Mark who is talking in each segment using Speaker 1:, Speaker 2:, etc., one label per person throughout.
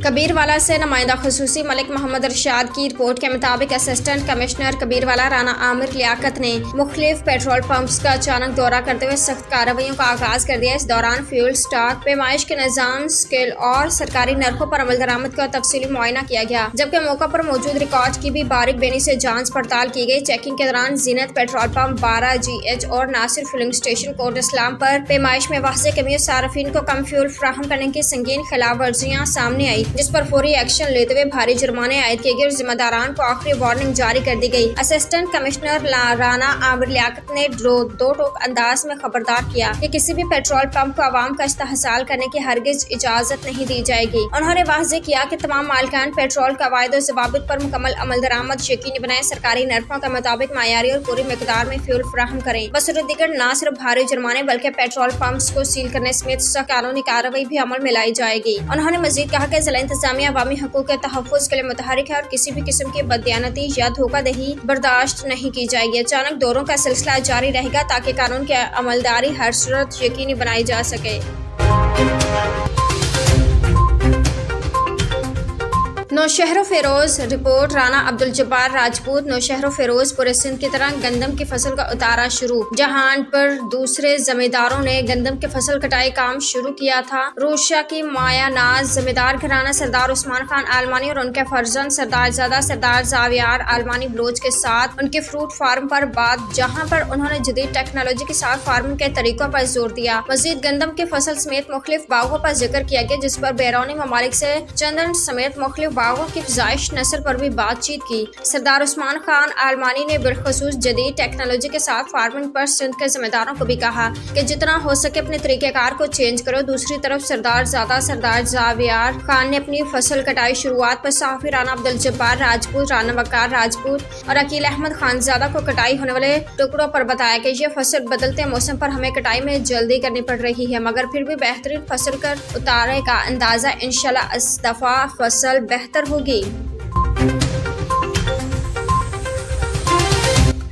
Speaker 1: कबीरवाला से नुमाइंदा खुसूसी मलिक मोहम्मद इरशाद की रिपोर्ट के मुताबिक असिस्टेंट कमिश्नर कबीरवाला राना आमिर लियाकत ने मुख्तलिफ पेट्रोल पंप्स का अचानक दौरा करते हुए सख्त कार्रवाइयों का आगाज कर दिया। इस दौरान फ्यूल स्टॉक, पैमाइश के निज़ाम, स्केल और सरकारी नरखों पर अमल दरामद का तफसीली मुआयना किया गया, जबकि मौका पर मौजूद रिकॉर्ड की भी बारीक बेनी से जांच पड़ताल की गई। चेकिंग के दौरान जीनत पेट्रोल पंप 12 GH और नासिर फिलिंग स्टेशन कोट इस्लाम पर पैमाइश में वाज़ेह कमियों सार्फिन को कम फ्यूल फराहम करने की संगीन खिलाफ वर्जियाँ सामने आई, जिस पर फौरी एक्शन लेते हुए भारी जुर्माने आयद किए गए और जिम्मेदारान को आखिरी वार्निंग जारी कर दी गई। असिस्टेंट कमिश्नर राना आमिर लियाकत ने दो टोक अंदाज में खबरदार किया कि किसी भी पेट्रोल पंप को आवाम का इस्तेहसाल करने की हरगिज इजाजत नहीं दी जाएगी। उन्होंने वाज़ेह किया कि तमाम मालिकान पेट्रोल कवायद और ज़वाबित पर मुकम्मल अमल दरामद यकीनी बनाए, सरकारी नरखों के मुताबिक मायारी और पूरी मिकदार में फ्यूल फराहम करें। बसूरत दीगर न सिर्फ भारी जुर्माने बल्कि पेट्रोल पंप्स को सील करने समेत सख्त कानूनी कार्रवाई भी अमल में लाई जाएगी। उन्होंने मजीद कहा कि जिला इंतजामिया अवामी हकूक के तहफ़्फ़ुज़ के लिए मुतहरिक है और किसी भी किस्म की बददियानती या धोखाधड़ी बर्दाश्त नहीं की जाएगी। अचानक दौरों का सिलसिला जारी रहेगा ताकि कानून की अमलदारी हर सूरत यकीनी बनाई जा सके। नौशहर फिरोज रिपोर्ट राना अब्दुल जब्बार राजपूत। नौशहर फिरोज पूरे सिंध की तरह गंदम की फसल का उतारा शुरू। जहां पर दूसरे जमींदारों ने गंदम की फसल कटाई काम शुरू किया था। रोशा की माया नाज जमींदार घराना सरदार उस्मान खान आलमानी और उनके फर्जंद सरदार ज़ादा सरदार जावियार आलमानी बलोच के साथ उनके फ्रूट फार्म पर बात, जहाँ पर उन्होंने जदीद टेक्नोलॉजी के साथ फार्मिंग के तरीकों पर जोर दिया। मजीद गंदम की फसल समेत मुख्तलिफ बागों पर जिक्र किया गया, जिस पर बैरूनी ममालिक से चंदन समेत मुख्तलिफ बागों की फ़ज़ाइश नस्ल पर भी बातचीत की। सरदार उस्मान खान आलमानी ने बिलखसूस जदीद टेक्नोलॉजी के साथ फार्मिंग पर सिंध के जिम्मेदारों को भी कहा कि जितना हो सके अपने तरीक़ेकार को चेंज करो। दूसरी तरफ सरदार ज़ादा सरदार जावियार खान ने अपनी फसल कटाई शुरुआत पर सहाफ़ी राना अब्दुल जब्बार राजपूत, राना वकार राजपूत और अकील अहमद खानजादा को कटाई होने वाले टुकड़ों पर बताया कि यह फसल बदलते मौसम पर हमें कटाई में जल्दी करनी पड़ रही है, मगर फिर भी बेहतरीन फसल कर उतारे का अंदाज़ा इंशाल्लाह इस दफ़ा फसल बेहतर होगी।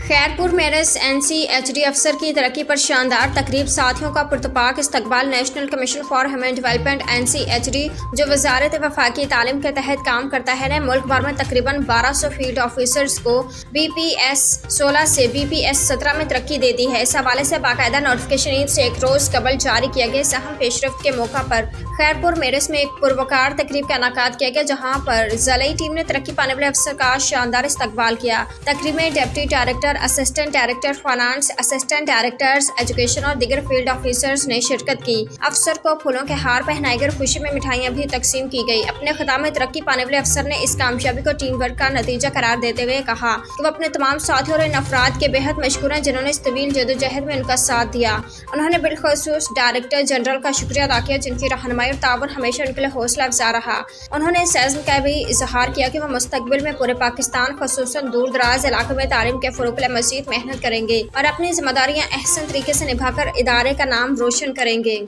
Speaker 1: खैरपुर में NCHD अफसर की तरक्की पर शानदार तकरीब, साथियों का पुरतपाक इस्तकबाल। National commission for human development NCHD जो वजारत वफाकी तालीम के तहत काम करता है ने मुल्क भर में तकरीबन 1200 फील्ड ऑफिसर्स को BPS 16 से BPS 17 में तरक्की दे दी है। इस हवाले से बाकायदा नोटिफिकेशन ईद से एक रोज कबल जारी किया गया। इस अहम पेशरफ्त के मौका पर खैरपुर मेरस में एक पुरवकार तकरीब का इनेकाद किया गया, जहाँ पर ज़िलाई टीम ने तरक्की पाने वाले अफसर का शानदार इस्तकबाल किया। तकरीब में deputy director, assistant director finance, assistant directors education और दीगर फील्ड ऑफिसर्स ने शिरकत की। अफसर को फूलों के हार पहनाए गए, खुशी में मिठाइयाँ भी तकसीम की गई। अपने खिताब में तरक्की पाने वाले अफसर ने इस कामयाबी को टीम वर्क का नतीजा करार देते हुए कहा कि वो अपने तमाम साथियों और इन अफराद के बेहद मशकूर हैं जिन्होंने इस तवील जदोजहद में उनका साथ दिया। उन्होंने बिलखसूस डायरेक्टर जनरल का शुक्रिया अदा किया, जिनकी रहनुमाई और ताबन हमेशा उनके लिए हौसला अफजा रहा। उन्होंने इस अज़्म का भी इजहार किया कि वह मुस्तकबिल में पूरे पाकिस्तान खुसूसन दूर दराज इलाकों में तालीम के फ़रोग़ के लिए मज़ीद मेहनत करेंगे और अपनी जिम्मेदारियां अहसन तरीके से निभाकर इदारे का नाम रोशन करेंगे।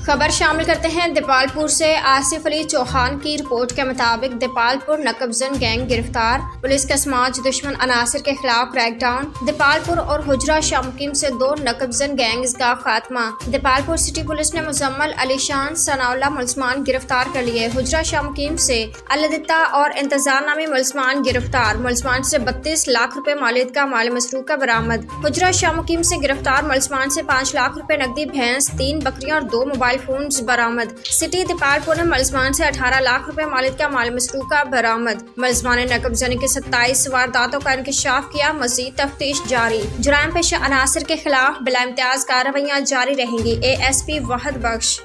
Speaker 1: खबर शामिल करते हैं दीपालपुर से। आसिफ अली चौहान की रिपोर्ट के मुताबिक दीपालपुर नकबजन गैंग गिरफ्तार, पुलिस का समाज दुश्मन अनासिर के खिलाफ क्रैकडाउन। दीपालपुर और हुजरा शामुकीम से 2 नकबजन गैंग्स का खात्मा। दीपालपुर सिटी पुलिस ने मुजम्मल, अलीशान, सनाउल्लाह मुल्ज़मान गिरफ्तार कर लिए। हुजरा शामुकीम से अलदिता और इंतजार नामी मुल्ज़मान गिरफ्तार। मुल्ज़मान से 32 लाख रुपए मालियत का माल मसरूक़ का बरामद। हुजरा शामुकीम से गिरफ्तार मुल्ज़मान से 5 लाख रुपए नकदी, भैंस, 3 बकरियां और 2 मोबाइल फोन्स बरामद। सिटी दीपालपुर ने मुल्ज़मान से 18 लाख रुपए मालियत का माल मसरूक़ का बरामद। मुल्ज़मान ने नकबजनी के 27 वारदातों का इंकशाफ किया, मज़ीद तफ्तीश जारी। जुराइम पेशा अनासिर के खिलाफ बिला इम्तियाज कार्रवाइयाँ जारी रहेंगी। ASP वाहिद बख्श।